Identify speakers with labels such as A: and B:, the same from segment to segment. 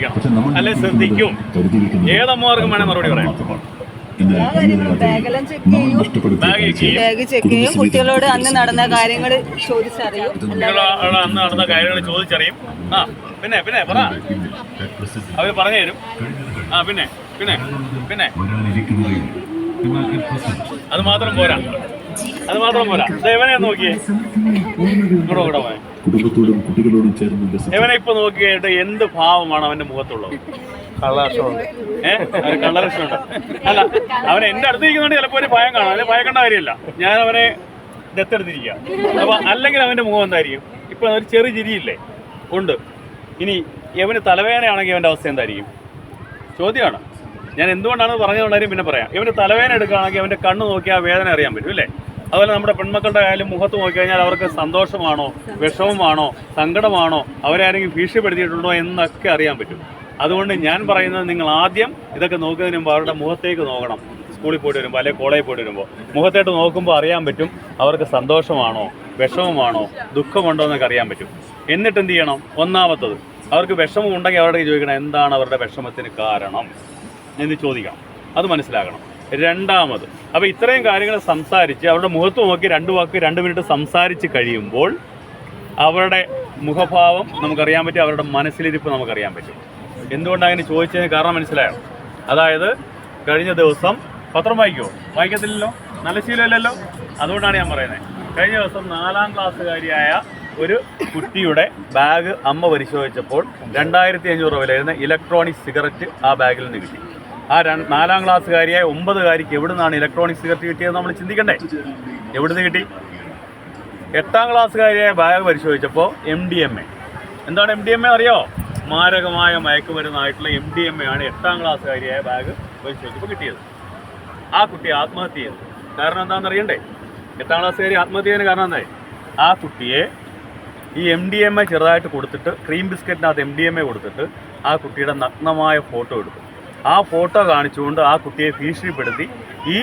A: ശ്രദ്ധിക്കണം, അല്ലെ ശ്രദ്ധിക്കും. ഏതമ്മമാർക്കും വേണേൽ മറുപടി പറയാം.
B: ബാഗ് ചെക്ക് ചെയ്യും, കുട്ടികളോട് അന്ന് നടന്ന കാര്യങ്ങൾ ചോദിച്ചറിയും.
A: അന്ന് നടന്ന കാര്യങ്ങൾ ചോദിച്ചറിയും. ആ പിന്നെ പിന്നെ പറ, അവര് പറഞ്ഞു തരും. ആ പിന്നെ പിന്നെ പിന്നെ അത് മാത്രം പോരാ, അത് മാത്രം പോരാ. ഇവനെ നോക്കിയേ, ഇവിടെ പോയെ. ഇവനെ ഇപ്പൊ നോക്കിയിട്ട് എന്ത് ഭാവമാണ് അവന്റെ മുഖത്തുള്ളത്? കള്ളലക്ഷണമുണ്ട്. കള്ളലക്ഷണമുണ്ട്. അല്ല, അവൻ എന്റെ അടുത്ത് ഇരിക്കുന്നതുകൊണ്ട് ചിലപ്പോൾ ഒരു ഭയം കാണാം, അല്ലെ ഭയക്കേണ്ട കാര്യമില്ല. ഞാൻ അവനെ ദത്തെടുത്തിരിക്കുക. അപ്പൊ അല്ലെങ്കിൽ അവന്റെ മുഖം എന്തായിരിക്കും? ഇപ്പൊ ഒരു ചെറു ചിരിയില്ലേ ഉണ്ട്. ഇനി ഇവന് തലവേദനയാണെങ്കിൽ അവന്റെ അവസ്ഥ എന്തായിരിക്കും? ചോദ്യമാണ്. ഞാൻ എന്തുകൊണ്ടാണ് പറഞ്ഞതുകൊണ്ടായിരിക്കും പിന്നെ പറയാം. ഇവന് തലവേദന എടുക്കുകയാണെങ്കിൽ അവന്റെ കണ്ണ് നോക്കിയാൽ ആ വേദന അറിയാൻ പറ്റും, അല്ലേ? അതുപോലെ നമ്മുടെ പെൺമക്കളുടെ ആയാലും മുഖത്ത് നോക്കിക്കഴിഞ്ഞാൽ അവർക്ക് സന്തോഷമാണോ, വിഷമമാണോ, സങ്കടമാണോ, അവരാരെങ്കിലും ഭീഷണിപ്പെടുത്തിയിട്ടുണ്ടോ എന്നൊക്കെ അറിയാൻ പറ്റും. അതുകൊണ്ട് ഞാൻ പറയുന്നത്, നിങ്ങൾ ആദ്യം ഇതൊക്കെ നോക്കുന്നതിന് മുമ്പ് അവരുടെ മുഖത്തേക്ക് നോക്കണം. സ്കൂളിൽ പോയിട്ട് വരുമ്പോൾ അല്ലെങ്കിൽ കോളേജിൽ പോയിട്ട് വരുമ്പോൾ മുഖത്തേട്ട് നോക്കുമ്പോൾ അറിയാൻ പറ്റും അവർക്ക് സന്തോഷമാണോ, വിഷമമാണോ, ദുഃഖമുണ്ടോ എന്നൊക്കെ അറിയാൻ പറ്റും. എന്നിട്ട് എന്ത് ചെയ്യണം? ഒന്നാമത്തത്, അവർക്ക് വിഷമം ഉണ്ടെങ്കിൽ അവരുടെ ചോദിക്കണം, എന്താണ് അവരുടെ വിഷമത്തിന് കാരണം എന്ന് ചോദിക്കണം. അത് മനസ്സിലാക്കണം. രണ്ടാമത്, അപ്പോൾ ഇത്രയും കാര്യങ്ങൾ സംസാരിച്ച് അവരുടെ മുഖത്ത് നോക്കി 2 വാക്ക് 2 മിനിറ്റ് സംസാരിച്ച് കഴിയുമ്പോൾ അവരുടെ മുഖഭാവം നമുക്കറിയാൻ പറ്റും, അവരുടെ മനസ്സിലിരിപ്പ് നമുക്കറിയാൻ പറ്റും. എന്തുകൊണ്ടാണ് അങ്ങനെ ചോദിച്ചതിന് കാരണം മനസ്സിലായോ? അതായത് കഴിഞ്ഞ ദിവസം പത്രം വായിക്കുമോ? വായിക്കത്തില്ലല്ലോ, നല്ല ശീലമില്ലല്ലോ. അതുകൊണ്ടാണ് ഞാൻ പറയുന്നത്. കഴിഞ്ഞ ദിവസം 4ാം ക്ലാസ്സുകാരിയായ ഒരു കുട്ടിയുടെ ബാഗ് അമ്മ പരിശോധിച്ചപ്പോൾ 2500 വില വരുന്ന ഇലക്ട്രോണിക് സിഗരറ്റ് ആ ബാഗിൽ നിന്ന് കിട്ടി. ആ 4ാം ക്ലാസ്സുകാരിയായ 9കാരിക്ക് എവിടെ നിന്നാണ് ഇലക്ട്രോണിക് സിഗരറ്റ് കിട്ടിയത് നമ്മൾ ചിന്തിക്കണ്ടേ? എവിടുന്ന് കിട്ടി? 8ാം ക്ലാസ്സുകാരിയായ ബാഗ് പരിശോധിച്ചപ്പോൾ MDMA. എന്താണ് MDMA അറിയോ? മാരകമായ മയക്കുമരുന്നായിട്ടുള്ള MDMA ആണ് 8ാം ക്ലാസ്സുകാരിയായ ബാഗ് പരിശോധിച്ചപ്പോൾ കിട്ടിയത്. ആ കുട്ടി ആത്മഹത്യ ചെയ്തു. കാരണം എന്താണെന്ന് അറിയണ്ടേ? 8ാം ക്ലാസ്സുകാരി ആത്മഹത്യ ചെയ്യുന്നതിന് കാരണം എന്തായി? ആ കുട്ടിയെ ഈ MDMA ചെറുതായിട്ട് കൊടുത്തിട്ട്, ക്രീം ബിസ്ക്കറ്റിനകത്ത് MDMA കൊടുത്തിട്ട് ആ കുട്ടിയുടെ നഗ്നമായ ഫോട്ടോ എടുത്തു. ആ ഫോട്ടോ കാണിച്ചുകൊണ്ട് ആ കുട്ടിയെ ഭീഷണിപ്പെടുത്തി ഈ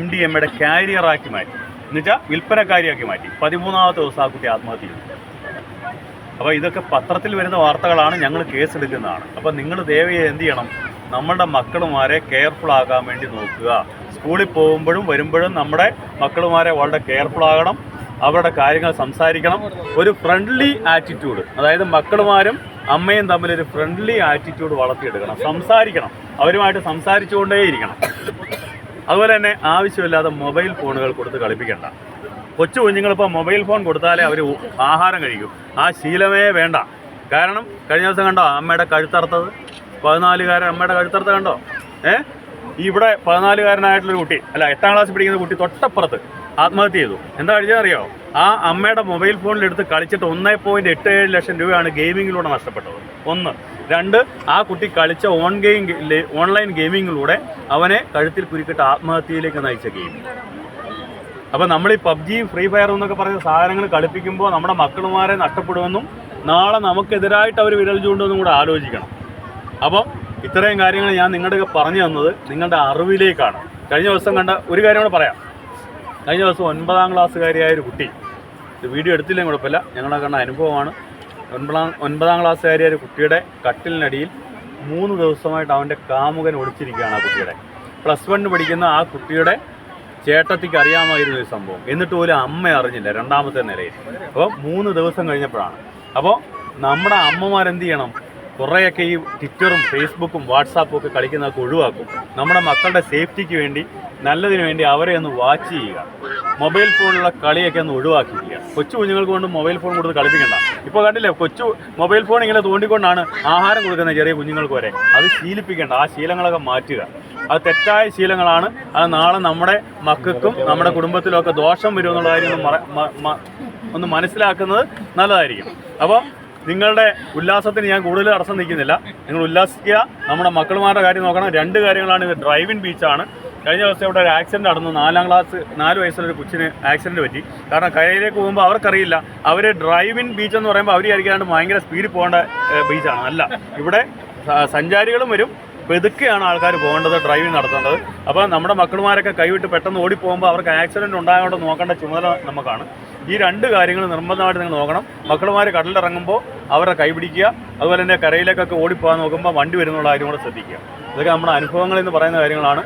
A: MDMAയുടെ കാരിയറാക്കി മാറ്റി, എന്നുവെച്ചാൽ വിൽപ്പനക്കാരിയാക്കി മാറ്റി. 13ാമത്തെ ദിവസം ആ കുട്ടി ആത്മഹത്യ ചെയ്തു. അപ്പോൾ ഇതൊക്കെ പത്രത്തിൽ വരുന്ന വാർത്തകളാണ്, ഞങ്ങൾ കേസെടുക്കുന്നതാണ്. അപ്പോൾ നിങ്ങൾ ദയവായി എന്ത് ചെയ്യണം? നമ്മളുടെ മക്കളുമാരെ കെയർഫുൾ ആകാൻ വേണ്ടി നോക്കുക. സ്കൂളിൽ പോകുമ്പോഴും വരുമ്പോഴും നമ്മുടെ മക്കളുമാരെ വളരെ കെയർഫുൾ ആകണം. അവരുടെ കാര്യങ്ങൾ സംസാരിക്കണം. ഒരു ഫ്രണ്ട്ലി ആറ്റിറ്റ്യൂഡ്, അതായത് മക്കളുമാരും അമ്മയും തമ്മിലൊരു ഫ്രണ്ട്ലി ആറ്റിറ്റ്യൂഡ് വളർത്തിയെടുക്കണം. സംസാരിക്കണം, അവരുമായിട്ട് സംസാരിച്ചുകൊണ്ടേയിരിക്കണം. അതുപോലെ തന്നെ ആവശ്യമില്ലാതെ മൊബൈൽ ഫോണുകൾ കൊടുത്ത് കളിപ്പിക്കേണ്ട. കൊച്ചു കുഞ്ഞുങ്ങളിപ്പോൾ മൊബൈൽ ഫോൺ കൊടുത്താലേ അവർ ആഹാരം കഴിക്കും. ആ ശീലമേ വേണ്ട. കാരണം കഴിഞ്ഞ ദിവസം കണ്ടോ അമ്മയുടെ കഴുത്തറുത്തത്? 14കാരൻ അമ്മയുടെ കഴുത്തറുത്ത കണ്ടോ? ഇവിടെ 14കാരനായിട്ടുള്ളൊരു കുട്ടി, അല്ല 8ാം ക്ലാസ്സിൽ പഠിക്കുന്ന കുട്ടി തൊട്ടപ്പുറത്ത് ആത്മഹത്യ ചെയ്തു. എന്താ കഴിച്ചതറിയോ? ആ അമ്മയുടെ മൊബൈൽ ഫോണിലെടുത്ത് കളിച്ചിട്ട് 1.87 ലക്ഷം രൂപയാണ് ഗെയിമിങ്ങിലൂടെ നഷ്ടപ്പെട്ടത്. 1. 2, ആ കുട്ടി കളിച്ച ഓൺലൈൻ ഗെയിമിങ്ങിലൂടെ അവനെ കഴുത്തിൽ കുരുക്കിട്ട് ആത്മഹത്യയിലേക്ക് നയിച്ച ഗെയിമിങ്. അപ്പോൾ നമ്മൾ ഈ PUBG, ഫ്രീ ഫയർ എന്നൊക്കെ പറയുന്ന സാധനങ്ങൾ കളിപ്പിക്കുമ്പോൾ നമ്മുടെ മക്കളുമാരെ നഷ്ടപ്പെടുമെന്നും നാളെ നമുക്കെതിരായിട്ട് അവർ വിരൽ ചൂണ്ടുമെന്നും കൂടെ ആലോചിക്കണം. അപ്പോൾ ഇത്രയും കാര്യങ്ങൾ ഞാൻ നിങ്ങളുടെയൊക്കെ പറഞ്ഞു തന്നത് നിങ്ങളുടെ അറിവിലേക്കാണ്. കഴിഞ്ഞ ദിവസം കണ്ട ഒരു കാര്യം കൂടെ പറയാം. കഴിഞ്ഞ ദിവസം 9ാം ക്ലാസ്സുകാരിയായ ഒരു കുട്ടി, ഇത് വീഡിയോ എടുത്തില്ലെങ്കിൽ കുഴപ്പമില്ല, ഞങ്ങളുടെ കണ്ട അനുഭവമാണ്. 9ാം ക്ലാസ്സുകാരിയായ ഒരു കുട്ടിയുടെ കട്ടിലിനടിയിൽ 3 ദിവസമായിട്ട് അവൻ്റെ കാമുകൻ ഒളിച്ചിരിക്കുകയാണ്. ആ കുട്ടിയുടെ +1 പഠിക്കുന്ന ആ കുട്ടിയുടെ ചേട്ടത്തിക്ക് അറിയാമായിരുന്ന ഒരു സംഭവം. എന്നിട്ട് പോലും അമ്മ അറിഞ്ഞില്ല, 2ാമത്തെ നിലയിൽ. അപ്പോൾ 3 ദിവസം കഴിഞ്ഞപ്പോഴാണ്. അപ്പോൾ നമ്മുടെ അമ്മമാരെന്ത് ചെയ്യണം? കുറേയൊക്കെ ഈ ട്വിറ്ററും ഫേസ്ബുക്കും വാട്സാപ്പും ഒക്കെ കളിക്കുന്നതൊക്കെ ഒഴിവാക്കും. നമ്മുടെ മക്കളുടെ സേഫ്റ്റിക്ക് വേണ്ടി, നല്ലതിന് വേണ്ടി അവരെ ഒന്ന് വാച്ച് ചെയ്യുക. മൊബൈൽ ഫോണിലുള്ള കളിയൊക്കെ ഒന്ന് ഒഴിവാക്കിക്കുക. കൊച്ചു കുഞ്ഞുങ്ങൾക്ക് കൊണ്ട് മൊബൈൽ ഫോൺ കൊടുത്ത് കളിപ്പിക്കണ്ട. ഇപ്പോൾ കണ്ടില്ലേ, കൊച്ചു മൊബൈൽ ഫോൺ ഇങ്ങനെ തോണ്ടിക്കൊണ്ടാണ് ആഹാരം കൊടുക്കുന്ന ചെറിയ കുഞ്ഞുങ്ങൾക്ക് വരെ. അത് ശീലിപ്പിക്കേണ്ട. ആ ശീലങ്ങളൊക്കെ മാറ്റുക. അത് തെറ്റായ ശീലങ്ങളാണ്. അത് നാളെ നമ്മുടെ മക്കൾക്കും നമ്മുടെ കുടുംബത്തിലൊക്കെ ദോഷം വരുമെന്നുള്ള കാര്യം ഒന്ന് മനസ്സിലാക്കുന്നത് നല്ലതായിരിക്കും. അപ്പോൾ നിങ്ങളുടെ ഉല്ലാസത്തിന് ഞാൻ കൂടുതൽ തടസ്സം നിൽക്കുന്നില്ല. നിങ്ങൾ ഉല്ലാസിക്കുക. നമ്മുടെ മക്കളുമാരുടെ കാര്യം നോക്കണം. 2 കാര്യങ്ങളാണ്. ഇത് ഡ്രൈവിൻ ബീച്ചാണ്. കഴിഞ്ഞ ദിവസം ഇവിടെ ഒരു ആക്സിഡൻറ്റ് നടന്നു. 4 വയസ്സുള്ളൊരു കൊച്ചിന് ആക്സിഡൻറ്റ് പറ്റി. കാരണം കരയിലേക്ക് പോകുമ്പോൾ അവർക്കറിയില്ല. അവർ ഡ്രൈവിൻ ബീച്ച് എന്ന് പറയുമ്പോൾ അവർ വിചാരിക്കാണ്ട് ഭയങ്കര സ്പീഡിൽ പോകേണ്ട ബീച്ചാണ്. അല്ല, ഇവിടെ സഞ്ചാരികളും വരും, പെതുക്കെയാണ് ആൾക്കാർ പോകേണ്ടത്, ഡ്രൈവിംഗ് നടത്തേണ്ടത്. അപ്പോൾ നമ്മുടെ മക്കളുമാരൊക്കെ കൈവിട്ട് പെട്ടെന്ന് ഓടിപ്പോകുമ്പോൾ അവർക്ക് ആക്സിഡൻറ്റ് ഉണ്ടാകാണ്ട് നോക്കേണ്ട ചുമതല നമുക്കാണ്. ഈ 2 കാര്യങ്ങൾ നിർബന്ധമായിട്ട് നിങ്ങൾ നോക്കണം. മക്കളുമാർ കടലിലിറങ്ങുമ്പോൾ അവരെ കൈപിടിക്കുക, അതുപോലെ തന്നെ കരയിലേക്കൊക്കെ ഓടിപ്പോകാൻ നോക്കുമ്പോൾ വണ്ടി വരുന്നുള്ള കാര്യം കൂടെ ശ്രദ്ധിക്കുക. ഇതൊക്കെ നമ്മുടെ അനുഭവങ്ങളിൽ നിന്ന് പറയുന്ന കാര്യങ്ങളാണ്.